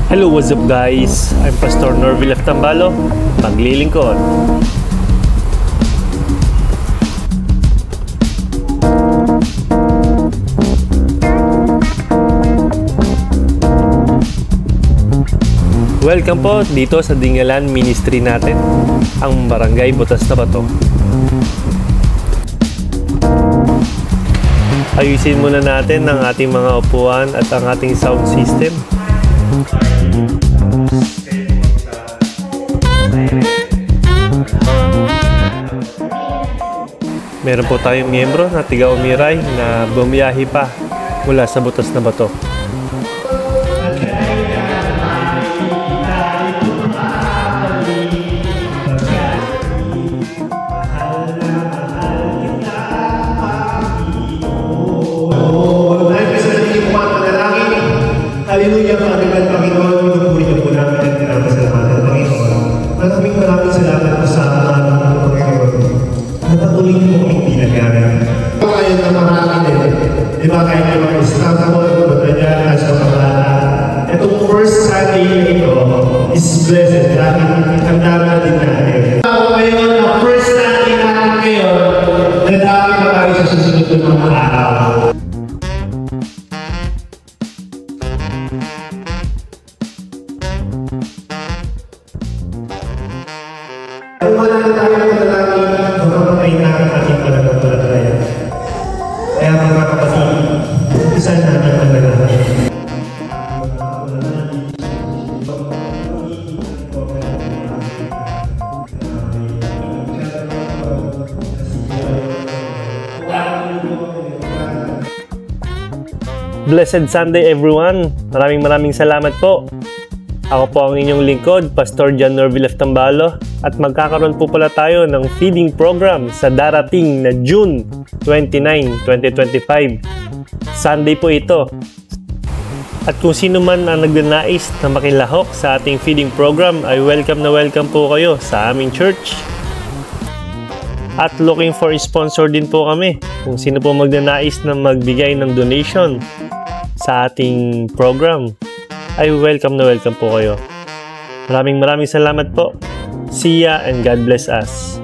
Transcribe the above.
Hello, what's up guys? I'm Pastor Norville F. Tambalo, maglilingkod. Welcome po dito sa Dingalan Ministry natin, ang Barangay Butas na Bato. Ayusin muna natin ang ating mga upuan at ang ating sound system. Meron po tayong miyembro na tiga Umiray na bumiyahi pa mula sa Butas na Bato. Hallelujah, Panginoon, Panginoon, pinupuri niyo po namin at pinapasalamatan, Panginoon. Maraming salamat po sa amin, Panginoon. Napatuloy niyo po ang pinagamit. Kayo na marami din. Di ba kayo na mga Istanbul, Batanyan, sa Pamalata. Itong first Sunday ito is blessed. Dahil ang dami din natin. Ngayon, ang first Sunday natin ngayon, nadami na tayo sa susunod ng mga araw. Kung wala na tayo ng panalangin, mapapatay na ang ating pananampalataya. Kaya mga kapatid, isa natin ang panalangin. Blessed Sunday everyone! Maraming salamat po! Ako po ang inyong lingkod, Pastor John Norville F. Tambalo, at magkakaroon po pala tayo ng feeding program sa darating na June 29, 2025. Sunday po ito. At kung sino man ang nagnanais na makilahok sa ating feeding program ay welcome na welcome po kayo sa aming church. At looking for sponsor din po kami. Kung sino po magnanais na magbigay ng donation sa ating program ay welcome na welcome po kayo. Maraming salamat po. See ya and God bless us.